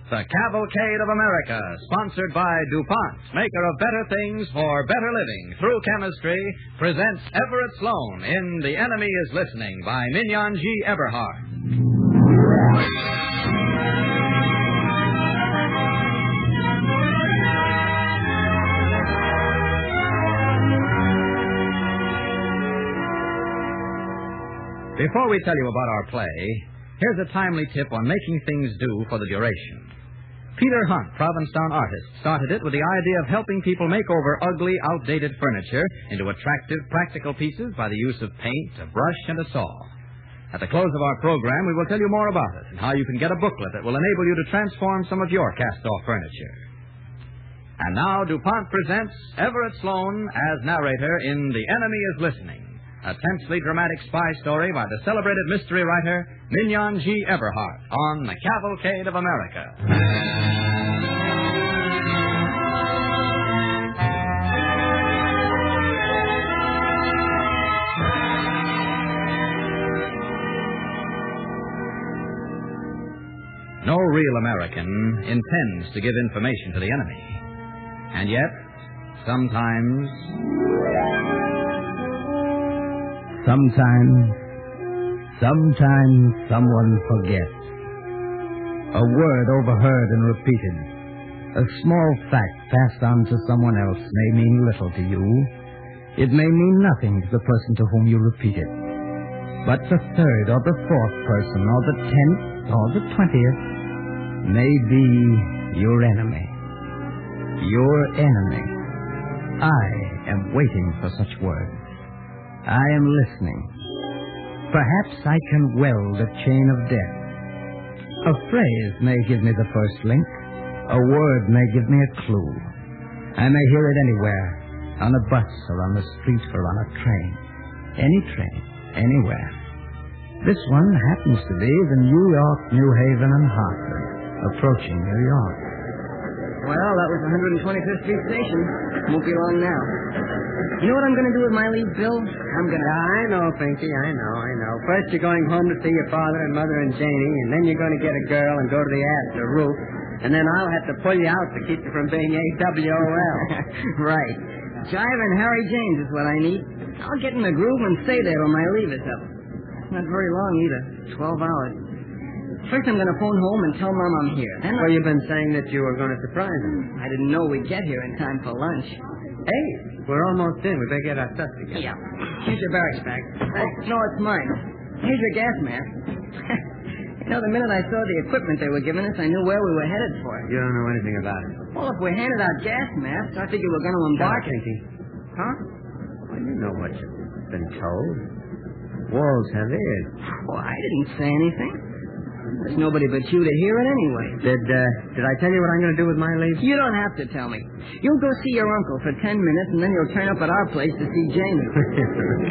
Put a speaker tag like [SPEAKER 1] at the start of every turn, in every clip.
[SPEAKER 1] The Cavalcade of America, sponsored by DuPont, maker of better things for better living through chemistry, presents Everett Sloan in The Enemy is Listening by Mignon G. Eberhardt. Before we tell you about our play, here's a timely tip on making things do for the duration. Peter Hunt, Provincetown artist, started it with the idea of helping people make over ugly, outdated furniture into attractive, practical pieces by the use of paint, a brush, and a saw. At the close of our program, we will tell you more about it and how you can get a booklet that will enable you to transform some of your cast-off furniture. And now, DuPont presents Everett Sloan as narrator in The Enemy is Listening, a tensely dramatic spy story by the celebrated mystery writer Mignon G. Eberhardt on The Cavalcade of America. No real American intends to give information to the enemy. And yet, sometimes someone forgets. A word overheard and repeated. A small fact passed on to someone else may mean little to you. It may mean nothing to the person to whom you repeat it. But the third or the fourth person or the 10th or the 20th may be your enemy. Your enemy. I am waiting for such words. I am listening. Perhaps I can weld a chain of death. A phrase may give me the first link. A word may give me a clue. I may hear it anywhere, on a bus or on the street or on a train. Any train, anywhere. This one happens to be the New York, New Haven, and Hartford, approaching New York.
[SPEAKER 2] Well, that was 125th Street Station. Won't be long now. You know what I'm going to do with my leave, Bill? I'm going to...
[SPEAKER 3] I know, Pinky, I know. First you're going home to see your father and mother and Janie, and then you're going to get a girl and go to the roof, and then I'll have to pull you out to keep you from being AWOL.
[SPEAKER 2] Right. Jive and Harry James is what I need. I'll get in the groove and stay there when my leave is up. Not very long either. 12 hours. First, I'm going to phone home and tell Mom I'm here. Then
[SPEAKER 3] well, you've been saying that you were going to surprise him.
[SPEAKER 2] I didn't know we'd get here in time for lunch.
[SPEAKER 3] Hey, we're almost in. We better get our stuff together.
[SPEAKER 2] Yeah. Here's your barracks bag. Oh, no, it's mine. Here's your gas mask. You know, the minute I saw the equipment they were giving us, I knew where we were headed for.
[SPEAKER 3] You don't know anything about it.
[SPEAKER 2] Well, if we handed out gas masks, I figured we were going to embark.
[SPEAKER 3] Pinky.
[SPEAKER 2] Huh?
[SPEAKER 3] Well, you know what you've been told. Walls have ears.
[SPEAKER 2] Well, I didn't say anything. There's nobody but you to hear it anyway.
[SPEAKER 3] Did I tell you what I'm going to do with my leave?
[SPEAKER 2] You don't have to tell me. You'll go see your uncle for 10 minutes, and then you'll turn up at our place to see Jamie.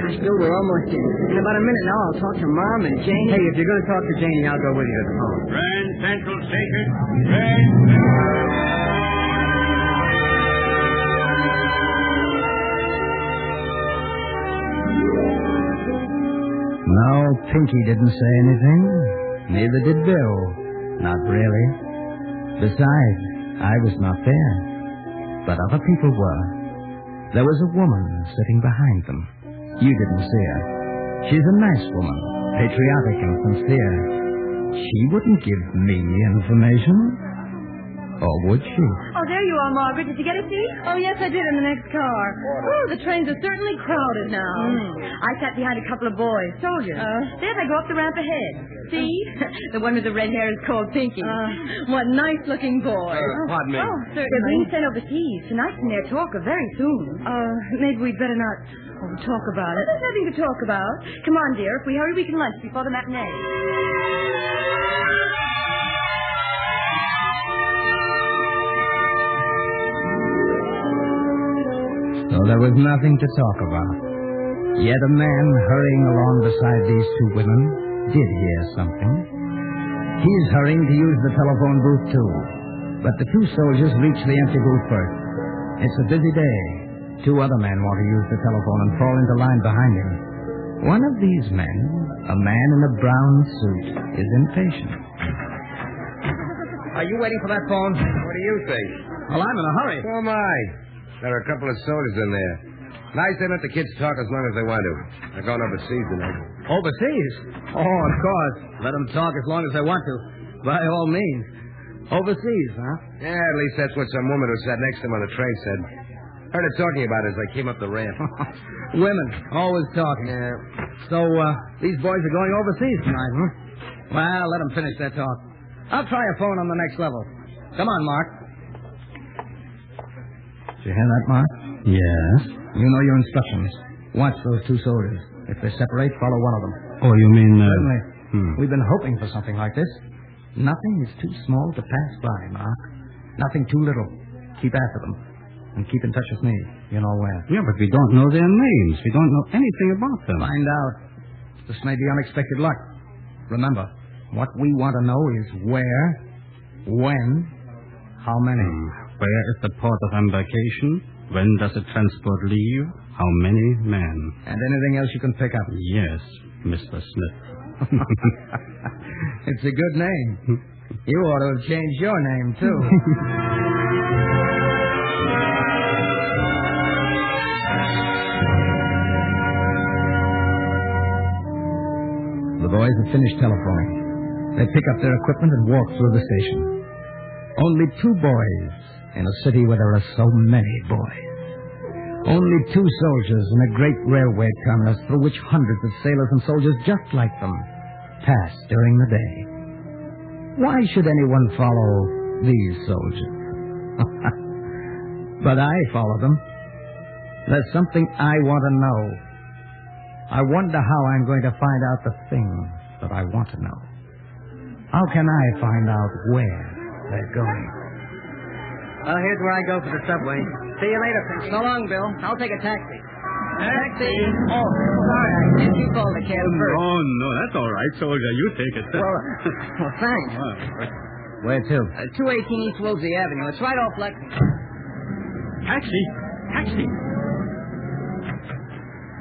[SPEAKER 2] Gosh, Bill, we're almost in. In about a minute now, I'll talk to Mom and Janie.
[SPEAKER 3] Hey, if you're going to talk to Janie, I'll go with you to the phone.
[SPEAKER 4] Grand Central Station. Grand Central.
[SPEAKER 5] No, Pinky didn't say anything. Neither did Bill. Not really. Besides, I was not there. But other people were. There was a woman sitting behind them. You didn't see her. She's a nice woman, patriotic and sincere. She wouldn't give me information. Or would she?
[SPEAKER 6] Oh, there you are, Margaret. Did you get a seat? Oh, yes, I did, in the next car. Oh, the trains are certainly crowded now. I sat behind a couple of boys, soldiers. There they go up the ramp ahead. See? The one with the red hair is called Pinky. What nice-looking boys.
[SPEAKER 3] Pardon me.
[SPEAKER 6] Oh, certainly. They're being sent overseas. Tonight's in their talk are very soon. Maybe we'd better not talk about it. There's nothing to talk about. Come on, dear. If we hurry, we can lunch before the matinee.
[SPEAKER 5] So there was nothing to talk about. Yet a man hurrying along beside these two women did hear something. He's hurrying to use the telephone booth, too. But the two soldiers reach the empty booth first. It's a busy day. Two other men want to use the telephone and fall into line behind him. One of these men, a man in a brown suit, is impatient.
[SPEAKER 1] Are you waiting for that phone?
[SPEAKER 7] What do you think?
[SPEAKER 1] Well, I'm in a hurry.
[SPEAKER 7] So am I. There are a couple of soldiers in there. Nice they let the kids talk as long as they want to. They're going overseas tonight.
[SPEAKER 1] Overseas? Oh, of course. Let them talk as long as they want to. By all means. Overseas, huh?
[SPEAKER 7] Yeah, at least that's what some woman who sat next to him on the train said. Heard her talking about it as I came up the ramp.
[SPEAKER 1] Women, always talking.
[SPEAKER 7] Yeah.
[SPEAKER 1] So, these boys are going overseas tonight, huh? Well, let them finish their talk. I'll try a phone on the next level. Come on, Mark. Did you hear that, Mark?
[SPEAKER 5] Yes.
[SPEAKER 1] You know your instructions. Watch those two soldiers. If they separate, follow one of them.
[SPEAKER 5] Oh, you mean...
[SPEAKER 1] Certainly. We've been hoping for something like this. Nothing is too small to pass by, Mark. Nothing too little. Keep after them. And keep in touch with me. You know where.
[SPEAKER 5] Yeah, but we don't know their names. We don't know anything about them.
[SPEAKER 1] Find out. This may be unexpected luck. Remember, what we want to know is where, when, how many.
[SPEAKER 5] Where is the port of embarkation? When does the transport leave? How many men?
[SPEAKER 1] And anything else you can pick up.
[SPEAKER 5] Yes, Mr. Smith.
[SPEAKER 1] It's a good name. You ought to have changed your name, too. The boys have finished telephoning. They pick up their equipment and walk through the station. Only two boys in a city where there are so many boys. Only two soldiers in a great railway terminus through which hundreds of sailors and soldiers just like them pass during the day. Why should anyone follow these soldiers? But I follow them. There's something I want to know. I wonder how I'm going to find out the thing that I want to know. How can I find out where they're going?
[SPEAKER 3] Well, here's where I go for the subway. See you later, Prince.
[SPEAKER 2] So long, Bill. I'll take a taxi.
[SPEAKER 3] Taxi.
[SPEAKER 2] Oh, sorry. I didn't you call the cab first.
[SPEAKER 5] Oh, no, that's all right, soldier. You take it.
[SPEAKER 2] Well, thanks.
[SPEAKER 1] Where to?
[SPEAKER 2] 218 East Woolsey Avenue. It's right off Lexington.
[SPEAKER 5] Taxi. Taxi.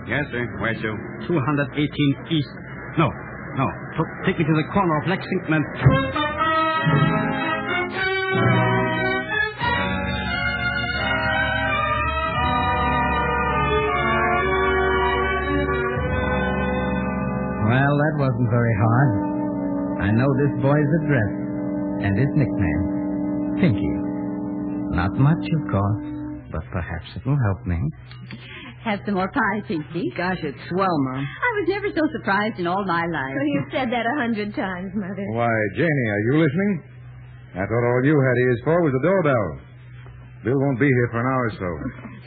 [SPEAKER 7] Yes, sir. Where to?
[SPEAKER 5] 218 East. No. Take me to the corner of Lexington and...
[SPEAKER 1] Well, that wasn't very hard. I know this boy's address and his nickname, Pinky. Not much, of course, but perhaps it will help me.
[SPEAKER 6] Have some more pie, Pinky.
[SPEAKER 2] Gosh, it's swell, Mom.
[SPEAKER 6] I was never so surprised in all my life.
[SPEAKER 8] Well, you've said that 100 times, Mother.
[SPEAKER 4] Why, Janie, are you listening? I thought all you had ears for was the doorbell. Bill won't be here for an hour or so.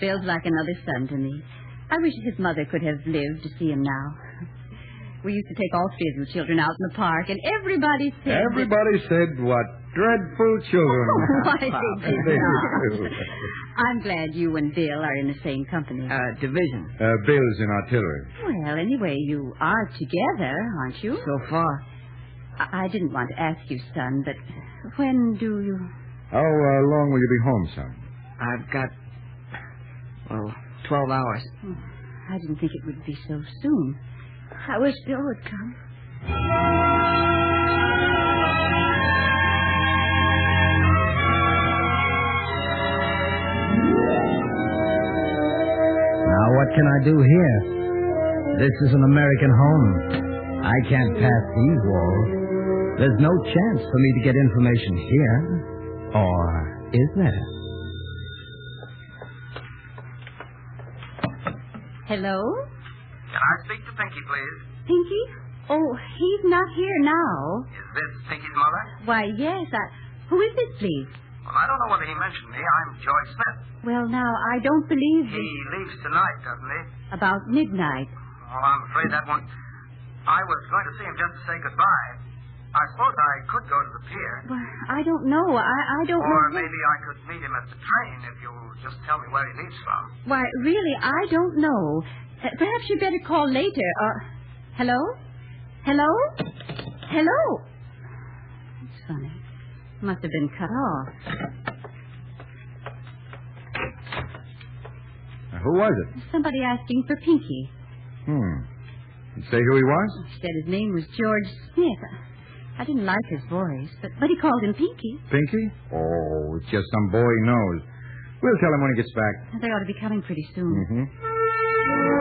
[SPEAKER 6] Feels like another son to me. I wish his mother could have lived to see him now. We used to take all three of the children out in the park, and everybody said...
[SPEAKER 4] Everybody said what dreadful children.
[SPEAKER 6] Why, they did not. I'm glad you and Bill are in the same company.
[SPEAKER 2] Division.
[SPEAKER 4] Bill's in artillery.
[SPEAKER 6] Well, anyway, you are together, aren't you?
[SPEAKER 2] So far.
[SPEAKER 6] I didn't want to ask you, son, but when do you...
[SPEAKER 4] How long will you be home, son?
[SPEAKER 2] I've got, 12 hours.
[SPEAKER 6] I didn't think it would be so soon.
[SPEAKER 8] I wish Bill would come.
[SPEAKER 1] Now, what can I do here? This is an American home. I can't pass these walls. There's no chance for me to get information here. Or is there?
[SPEAKER 6] Hello?
[SPEAKER 9] Can I speak to Pinky, please?
[SPEAKER 6] Pinky? Oh, he's not here now.
[SPEAKER 9] Is this Pinky's mother?
[SPEAKER 6] Why, yes. Who is this, please?
[SPEAKER 9] Well, I don't know whether he mentioned me. I'm George Smith.
[SPEAKER 6] Well, now, I don't believe...
[SPEAKER 9] He leaves tonight, doesn't he?
[SPEAKER 6] About midnight.
[SPEAKER 9] Well, I'm afraid that won't... I was going to see him just to say goodbye. I suppose I could go to the pier.
[SPEAKER 6] Well, I don't know. I don't know...
[SPEAKER 9] Or maybe I could meet him at the train if you'll just tell me where he leaves from.
[SPEAKER 6] Why, really, I don't know. Perhaps you'd better call later. Hello? Hello? Hello? It's funny. Must have been cut off.
[SPEAKER 4] Who was it?
[SPEAKER 6] Somebody asking for Pinky.
[SPEAKER 4] Did you say who he was?
[SPEAKER 6] He said his name was George Smith. I didn't like his voice, but he called him Pinky.
[SPEAKER 4] Pinky? Oh, it's just some boy he knows. We'll tell him when he gets back.
[SPEAKER 6] They ought to be coming pretty soon.
[SPEAKER 4] Mm-hmm.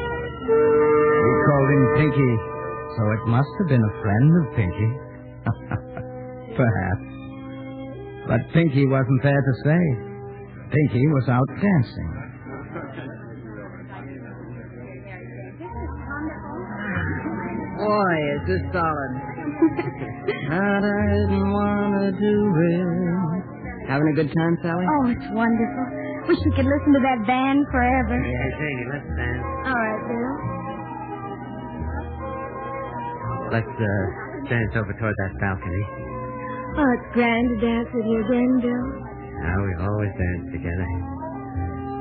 [SPEAKER 1] He called him Pinky, so it must have been a friend of Pinky. Perhaps. But Pinky wasn't there to say. Pinky was out dancing.
[SPEAKER 2] Boy, is this solid. But I didn't want to do it. Having a good time, Sally?
[SPEAKER 8] Oh, it's wonderful. Wish we could listen to that band forever.
[SPEAKER 3] Hey, Janie, let's dance.
[SPEAKER 8] All right, Bill.
[SPEAKER 3] Let's dance over toward that balcony.
[SPEAKER 8] Oh, it's grand to dance with you again, Bill.
[SPEAKER 3] Now, we've always danced together.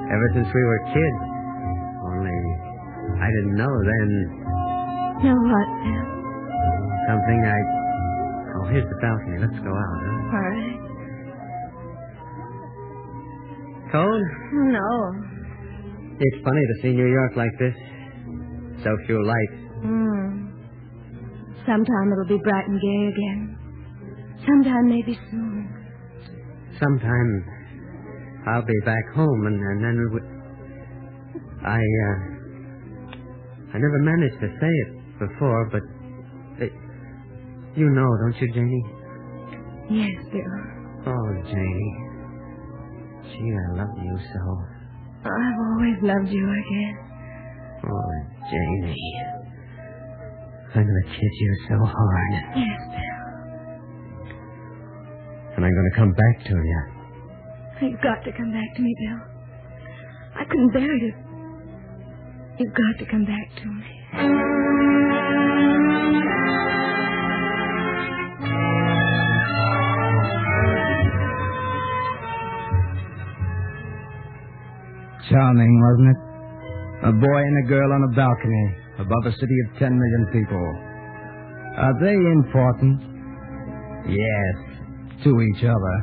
[SPEAKER 3] Ever since we were kids. Only I didn't know then.
[SPEAKER 8] Know what, Bill?
[SPEAKER 3] Something Oh, here's the balcony. Let's go out, huh?
[SPEAKER 8] All right.
[SPEAKER 3] Cold?
[SPEAKER 8] No.
[SPEAKER 3] It's funny to see New York like this. So few lights.
[SPEAKER 8] Sometime it'll be bright and gay again. Sometime maybe soon.
[SPEAKER 3] Sometime I'll be back home, and then I never managed to say it before, but you know, don't you, Janie?
[SPEAKER 8] Yes, Bill.
[SPEAKER 3] Oh, Janie. Gee, I love you so.
[SPEAKER 8] I've always loved you, I guess.
[SPEAKER 3] Oh, Janie. I'm going to kid you so hard.
[SPEAKER 8] Yes, Bill.
[SPEAKER 3] And I'm going to come back to you.
[SPEAKER 8] You've got to come back to me, Bill. I couldn't bear it. You've got to come back to me.
[SPEAKER 1] Charming, wasn't it? A boy and a girl on a balcony above a city of 10 million people. Are they important? Yes, to each other.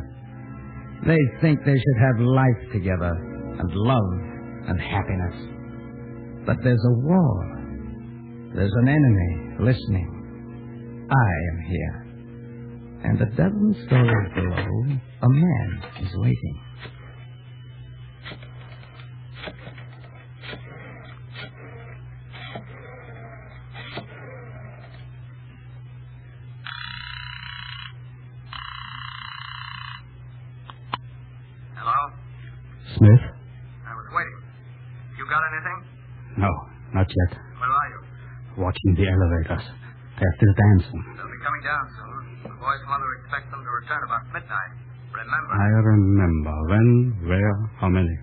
[SPEAKER 1] They think they should have life together, and love, and happiness. But there's a war. There's an enemy listening. I am here. And a dozen stories below, a man is waiting. Smith?
[SPEAKER 9] I was waiting. You got anything?
[SPEAKER 5] No, not yet.
[SPEAKER 9] Where are you?
[SPEAKER 5] Watching the elevators. They're still dancing.
[SPEAKER 9] They'll be coming down soon. The boy's mother expects them to return about midnight. Remember?
[SPEAKER 5] I remember. When, where, how many?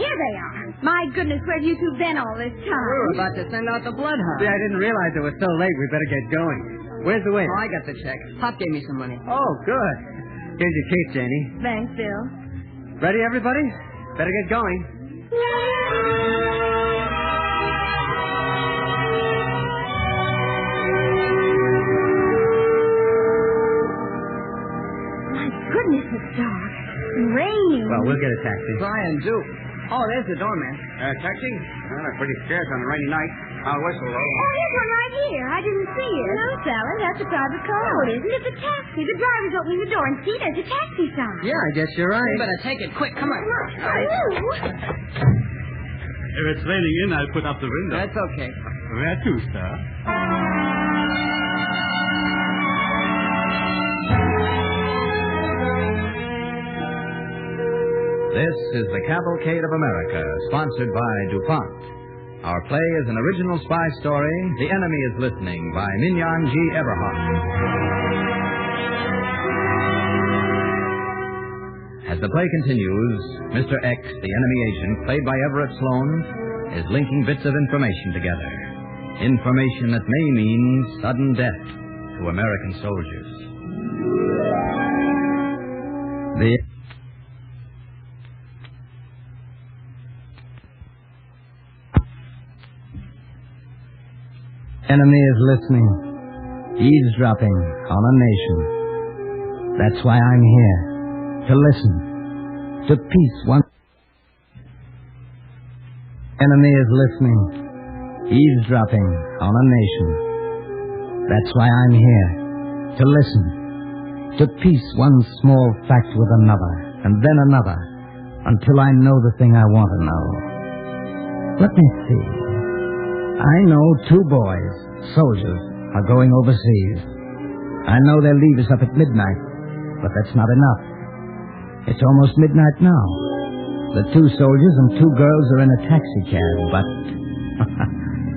[SPEAKER 8] Here they are. My goodness, where have you two been all this time?
[SPEAKER 2] We were about to send out the bloodhound.
[SPEAKER 3] See, I didn't realize it was so late. We better get going. Where's the waiter?
[SPEAKER 2] Oh, I got the check. Pop gave me some money.
[SPEAKER 3] Oh, good. Here's your cake, Janie.
[SPEAKER 8] Thanks, Bill.
[SPEAKER 3] Ready, everybody? Better get going.
[SPEAKER 8] My goodness, it's dark. And raining.
[SPEAKER 3] Well, we'll get a taxi.
[SPEAKER 2] Brian, do. Oh, there's the doorman.
[SPEAKER 7] Taxi? Well, I'm pretty scarce on a rainy night. I'll whistle, though.
[SPEAKER 8] Oh, there's one right here. I didn't see it. No, Sally, that's a private car. No, it isn't. It's a taxi. The driver's opening the door, and see, there's a taxi sign.
[SPEAKER 3] Yeah, I guess you're right.
[SPEAKER 2] You better take it quick. Come on.
[SPEAKER 5] If it's raining in, I'll put up the window.
[SPEAKER 2] That's okay.
[SPEAKER 5] Where to, sir?
[SPEAKER 10] This is the Cavalcade of America, sponsored by DuPont. Our play is an original spy story, The Enemy is Listening, by Mignon G. Eberhardt. As the play continues, Mr. X, the enemy agent, played by Everett Sloan, is linking bits of information together. Information that may mean sudden death to American soldiers.
[SPEAKER 5] Enemy is listening, eavesdropping on a nation. That's why I'm here, to listen, to peace one. Enemy is listening, eavesdropping on a nation. That's why I'm here, to listen, to piece one small fact with another, and then another, until I know the thing I want to know. Let me see. I know 2 boys, soldiers, are going overseas. I know they'll leave us up at midnight, but that's not enough. It's almost midnight now. The 2 soldiers and 2 girls are in a taxicab, but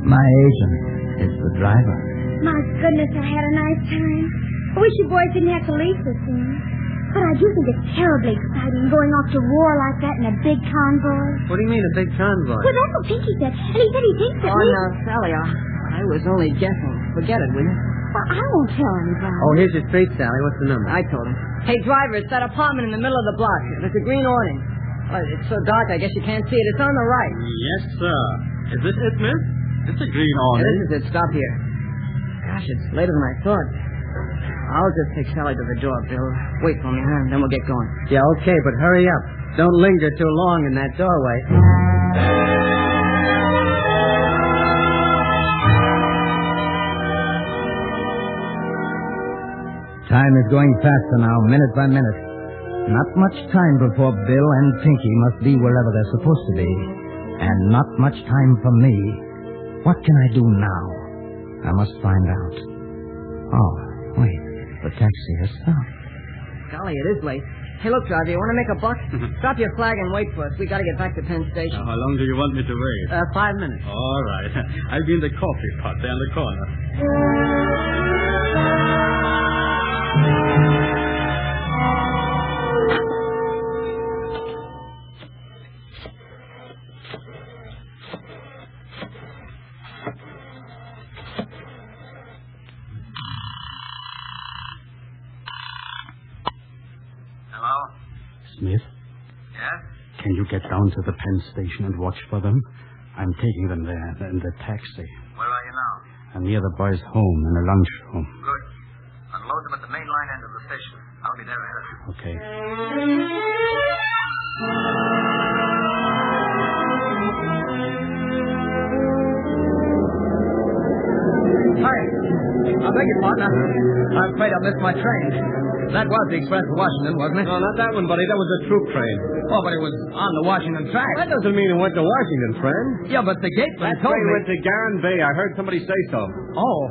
[SPEAKER 5] my agent is the driver.
[SPEAKER 8] My goodness, I had a nice time. I wish you boys didn't have to leave so soon. But I do think it's terribly exciting going off to war like that in a big convoy.
[SPEAKER 3] What do you mean, a big convoy?
[SPEAKER 8] Well, that's what Pinky said. And he said he thinks that we...
[SPEAKER 2] no, Sally, I was only guessing. Forget it, will you?
[SPEAKER 8] Well, I won't tell anybody.
[SPEAKER 3] Oh, here's your street, Sally. What's the number?
[SPEAKER 2] I told him. Hey, driver, it's that apartment in the middle of the block. There's a green awning. Well, it's so dark, I guess you can't see it. It's on the right.
[SPEAKER 11] Yes, sir. Is this it, miss? It's a green awning.
[SPEAKER 2] This is it. Stop here. Gosh, it's later than I thought. I'll just take Sally to the door, Bill. Wait for me, huh? Then we'll get going.
[SPEAKER 3] Yeah, okay, but hurry up. Don't linger too long in that doorway.
[SPEAKER 5] Time is going faster now, minute by minute. Not much time before Bill and Pinky must be wherever they're supposed to be. And not much time for me. What can I do now? I must find out. Oh, wait. The taxi has stopped.
[SPEAKER 2] Golly, it is late. Hey, look, driver, you want to make a buck? Drop your flag and wait for us. We got to get back to Penn Station.
[SPEAKER 11] How long do you want me to wait?
[SPEAKER 2] 5 minutes.
[SPEAKER 11] All right. I'll be in the coffee pot there in the corner.
[SPEAKER 12] Smith?
[SPEAKER 9] Yes?
[SPEAKER 12] Can you get down to the Penn Station and watch for them? I'm taking them there in the taxi.
[SPEAKER 9] Where are you now?
[SPEAKER 12] I'm near the boys' home in the lunchroom.
[SPEAKER 9] Good. Unload them at the main line end of the station. I'll be there ahead of you.
[SPEAKER 12] Okay.
[SPEAKER 13] Hi. I beg your pardon. I'm afraid I missed my train. That was the express to Washington, wasn't it?
[SPEAKER 3] No, not that one, buddy. That was a troop train.
[SPEAKER 13] Oh, but it was on the Washington track.
[SPEAKER 3] That doesn't mean it went to Washington, friend.
[SPEAKER 13] Yeah, but the gateman
[SPEAKER 3] That
[SPEAKER 13] told
[SPEAKER 3] train
[SPEAKER 13] me.
[SPEAKER 3] went to Garin Bay. I heard somebody say so.
[SPEAKER 13] Oh.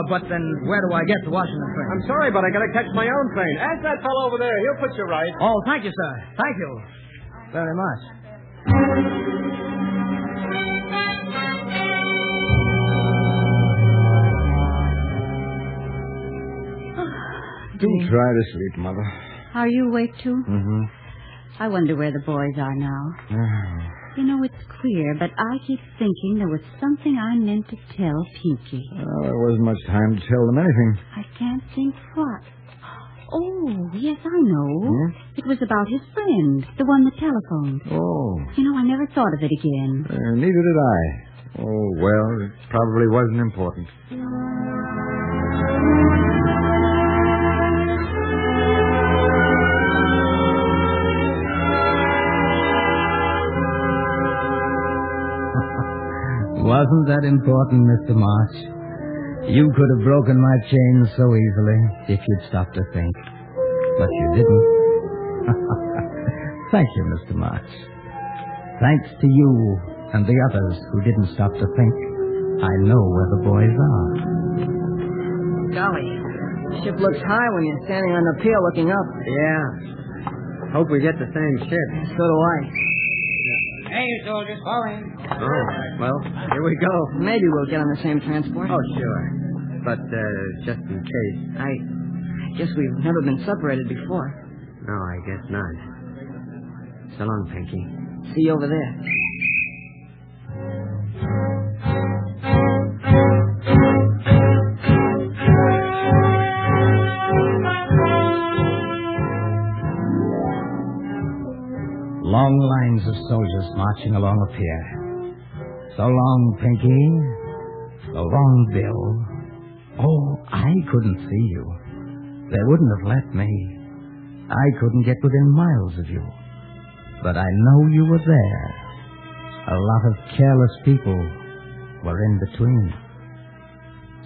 [SPEAKER 13] But then where do I get the Washington train?
[SPEAKER 3] I'm sorry, but I got to catch my own train. Ask that fellow over there. He'll put you right.
[SPEAKER 13] Oh, thank you, sir. Thank you very much.
[SPEAKER 4] Do try to sleep, Mother.
[SPEAKER 14] Are you awake, too?
[SPEAKER 4] Mm-hmm.
[SPEAKER 14] I wonder where the boys are now. You know, it's queer, but I keep thinking there was something I meant to tell Pinky.
[SPEAKER 4] Well, there wasn't much time to tell them anything.
[SPEAKER 14] I can't think what. Oh, yes, I know. It was about his friend, the one that telephoned.
[SPEAKER 4] Oh.
[SPEAKER 14] You know, I never thought of it again.
[SPEAKER 4] Neither did I. Oh, well, it probably wasn't important.
[SPEAKER 5] Wasn't that important, Mr. March? You could have broken my chains so easily if you'd stopped to think. But you didn't. Thank you, Mr. March. Thanks to you and the others who didn't stop to think, I know where the boys are.
[SPEAKER 2] Golly, the ship looks high when you're standing on the pier looking up.
[SPEAKER 3] Yeah. Hope we get the same ship.
[SPEAKER 2] So do I.
[SPEAKER 13] Hey, soldiers, falling.
[SPEAKER 3] Oh, well, here we go.
[SPEAKER 2] Maybe we'll get on the same transport.
[SPEAKER 3] Oh, sure. But, just in case.
[SPEAKER 2] I guess we've never been separated before.
[SPEAKER 3] No, I guess not. So long, Pinky.
[SPEAKER 2] See you over there.
[SPEAKER 5] Long lines of soldiers marching along a pier. So long, Pinky.
[SPEAKER 1] The long bill. Oh, I couldn't see you. They wouldn't have let me. I couldn't get within miles of you. But I know you were there. A lot of careless people were in between.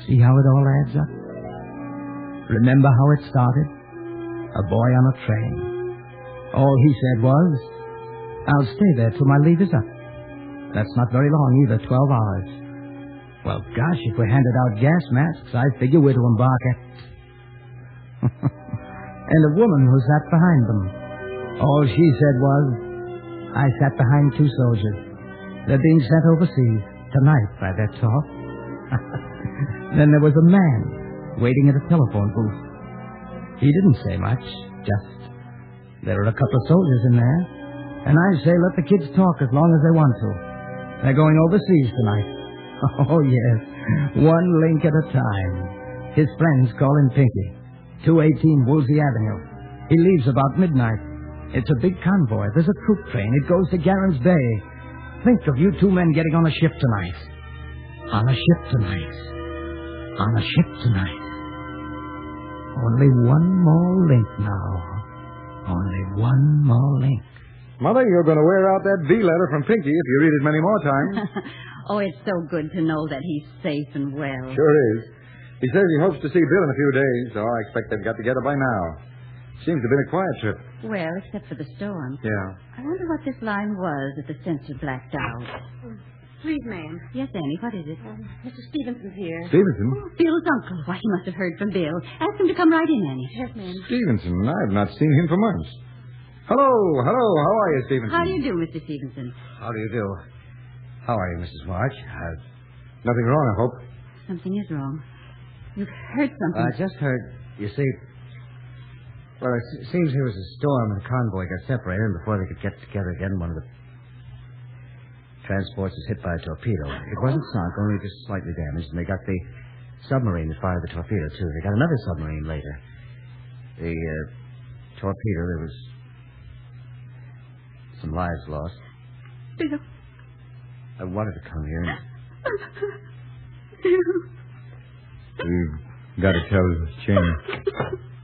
[SPEAKER 1] See how it all adds up? Remember how it started? A boy on a train. All he said was, I'll stay there till my leave is up. That's not very long either, 12 hours. Well, gosh, if we handed out gas masks, I figure we're to embark at... And a woman who sat behind them. All she said was, I sat behind 2 soldiers. They're being sent overseas tonight by their talk. Then there was a man waiting at a telephone booth. He didn't say much, just, there are a couple of soldiers in there, and I say let the kids talk as long as they want to. They're going overseas tonight. Oh, yes, one link at a time. His friends call him Pinky. 218 Woolsey Avenue. He leaves about midnight. It's a big convoy. There's a troop train. It goes to Garren's Bay. Think of you 2 men getting on a ship tonight. On a ship tonight. On a ship tonight. Only one more link now. Only one more link.
[SPEAKER 4] Mother, you're going to wear out that V letter from Pinky if you read it many more times.
[SPEAKER 14] Oh, it's so good to know that he's safe and well.
[SPEAKER 4] Sure is. He says he hopes to see Bill in a few days, so I expect they've got together by now. Seems to have been a quiet trip.
[SPEAKER 14] Well, except for the storm.
[SPEAKER 4] Yeah.
[SPEAKER 14] I wonder what this line was that the sensor blacked out.
[SPEAKER 6] Please, ma'am.
[SPEAKER 14] Yes, Annie, what is it?
[SPEAKER 6] Mr. Stevenson's here.
[SPEAKER 4] Stevenson?
[SPEAKER 14] Bill's uncle. Why, he must have heard from Bill. Ask him to come right in, Annie.
[SPEAKER 6] Yes, ma'am.
[SPEAKER 4] Stevenson? I've not seen him for months. Hello. How are you, Stevenson?
[SPEAKER 14] How do you do, Mr. Stevenson?
[SPEAKER 7] How do you do? How are you, Mrs. March?
[SPEAKER 4] Nothing wrong, I hope.
[SPEAKER 14] Something is wrong. You've heard something.
[SPEAKER 7] I just heard, you see... Well, it seems there was a storm and the convoy got separated, and before they could get together again, one of the transports was hit by a torpedo. It wasn't sunk, only just slightly damaged, and they got the submarine that fired the torpedo, too. They got another submarine later. The torpedo, there was some lives lost.
[SPEAKER 14] Bill.
[SPEAKER 7] I wanted to come here.
[SPEAKER 4] We've got to tell Jane.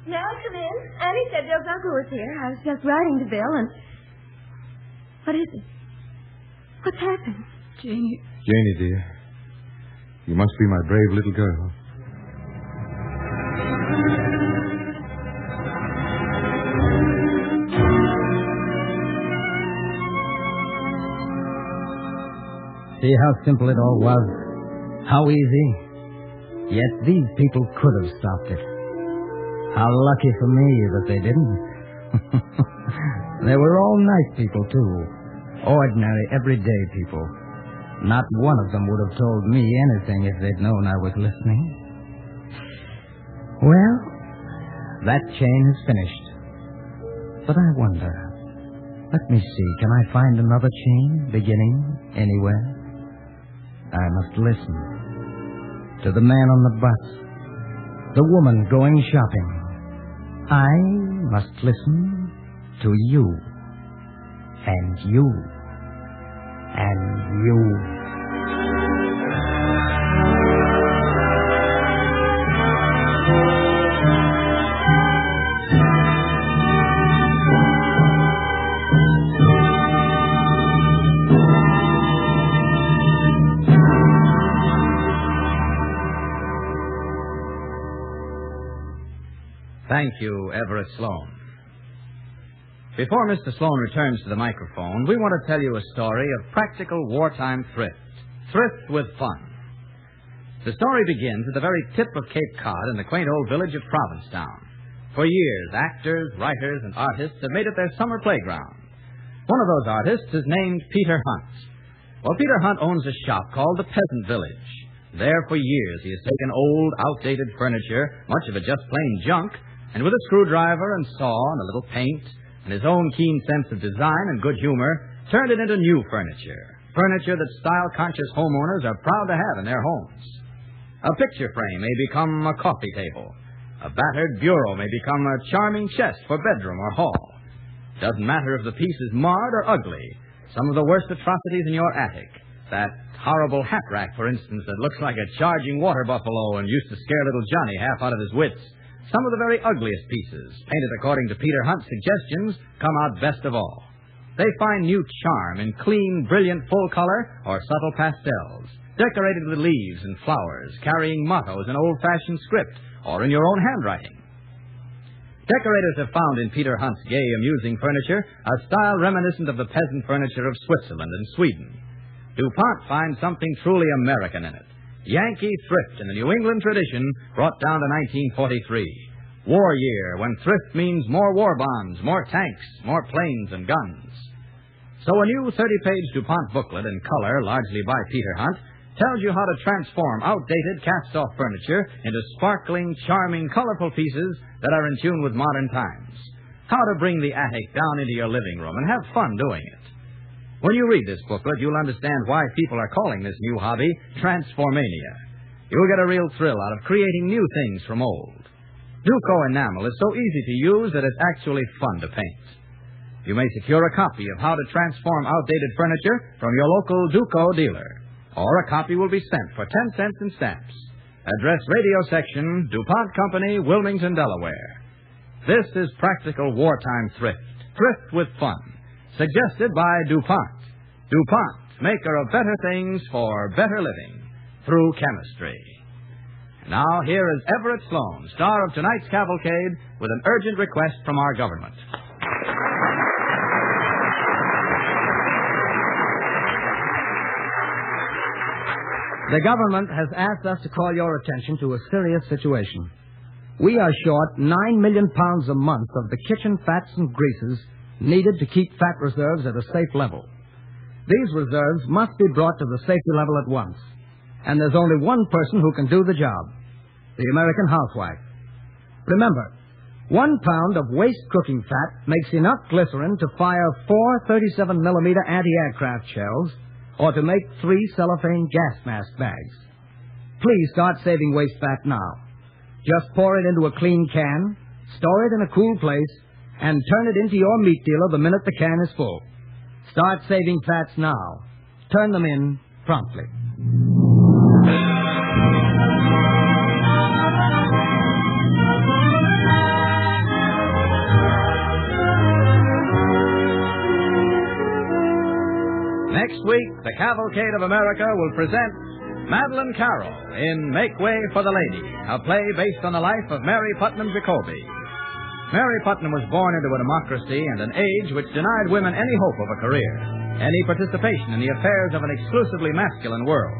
[SPEAKER 6] Now, come in. Annie said Bill's uncle was here. I was just writing to Bill, and... What is it? What's happened?
[SPEAKER 14] Janie.
[SPEAKER 4] Janie, dear. You must be my brave little girl.
[SPEAKER 1] See how simple it all was? How easy? Yet these people could have stopped it. How lucky for me that they didn't. They were all nice people, too. Ordinary, everyday people. Not one of them would have told me anything if they'd known I was listening. Well, that chain is finished. But I wonder. Let me see. Can I find another chain beginning anywhere? I must listen. To the man on the bus. The woman going shopping. I must listen to you. And you. And you.
[SPEAKER 10] Thank you, Everett Sloan. Before Mr. Sloan returns to the microphone, we want to tell you a story of practical wartime thrift. Thrift with fun. The story begins at the very tip of Cape Cod in the quaint old village of Provincetown. For years, actors, writers, and artists have made it their summer playground. One of those artists is named Peter Hunt. Well, Peter Hunt owns a shop called the Peasant Village. There for years he has taken old, outdated furniture, much of it just plain junk, and with a screwdriver and saw and a little paint and his own keen sense of design and good humor, turned it into new furniture. Furniture that style-conscious homeowners are proud to have in their homes. A picture frame may become a coffee table. A battered bureau may become a charming chest for bedroom or hall. Doesn't matter if the piece is marred or ugly. Some of the worst atrocities in your attic. That horrible hat rack, for instance, that looks like a charging water buffalo and used to scare little Johnny half out of his wits. Some of the very ugliest pieces, painted according to Peter Hunt's suggestions, come out best of all. They find new charm in clean, brilliant full color or subtle pastels, decorated with leaves and flowers, carrying mottos in old-fashioned script or in your own handwriting. Decorators have found in Peter Hunt's gay, amusing furniture a style reminiscent of the peasant furniture of Switzerland and Sweden. DuPont finds something truly American in it. Yankee thrift in the New England tradition brought down to 1943. War year, when thrift means more war bonds, more tanks, more planes and guns. So a new 30-page DuPont booklet in color, largely by Peter Hunt, tells you how to transform outdated cast-off furniture into sparkling, charming, colorful pieces that are in tune with modern times. How to bring the attic down into your living room and have fun doing it. When you read this booklet, you'll understand why people are calling this new hobby Transformania. You'll get a real thrill out of creating new things from old. Duco enamel is so easy to use that it's actually fun to paint. You may secure a copy of How to Transform Outdated Furniture from your local Duco dealer. Or a copy will be sent for 10 cents in stamps. Address Radio Section, DuPont Company, Wilmington, Delaware. This is practical wartime thrift. Thrift with fun. Suggested by DuPont. DuPont, maker of better things for better living through chemistry. Now, here is Everett Sloan, star of tonight's Cavalcade, with an urgent request from our government.
[SPEAKER 1] The government has asked us to call your attention to a serious situation. We are short 9 million pounds a month of the kitchen fats and greases needed to keep fat reserves at a safe level. These reserves must be brought to the safety level at once. And there's only one person who can do the job, the American housewife. Remember, 1 pound of waste cooking fat makes enough glycerin to fire 4 37-millimeter anti-aircraft shells or to make 3 cellophane gas mask bags. Please start saving waste fat now. Just pour it into a clean can, store it in a cool place, and turn it into your meat dealer the minute the can is full. Start saving fats now. Turn them in promptly.
[SPEAKER 10] Next week, the Cavalcade of America will present Madeline Carroll in Make Way for the Lady, a play based on the life of Mary Putnam Jacoby. Mary Putnam was born into a democracy and an age which denied women any hope of a career, any participation in the affairs of an exclusively masculine world.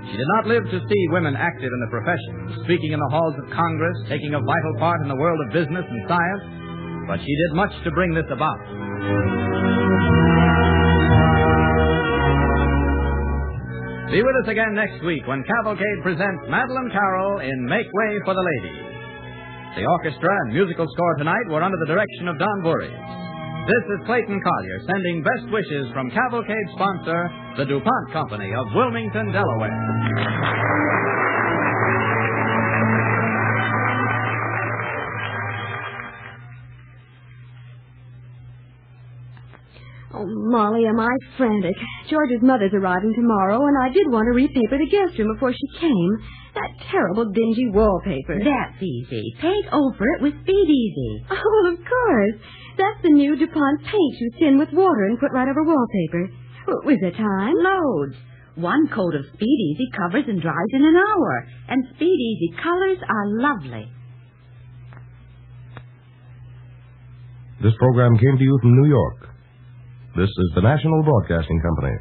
[SPEAKER 10] She did not live to see women active in the professions, speaking in the halls of Congress, taking a vital part in the world of business and science, but she did much to bring this about. Be with us again next week when Cavalcade presents Madeline Carroll in Make Way for the Lady. The orchestra and musical score tonight were under the direction of Don Voorhees. This is Clayton Collier sending best wishes from Cavalcade sponsor, the DuPont Company of Wilmington, Delaware.
[SPEAKER 15] Oh, Molly, am I frantic. George's mother's arriving tomorrow, and I did want to repaper the guest room before she came. That terrible dingy wallpaper.
[SPEAKER 14] That's easy. Paint over it with Speed Easy.
[SPEAKER 15] Oh, of course. That's the new DuPont paint you thin with water and put right over wallpaper. Was there time?
[SPEAKER 14] Loads. 1 coat of Speed Easy covers and dries in an hour. And Speed Easy colors are lovely.
[SPEAKER 16] This program came to you from New York. This is the National Broadcasting Company.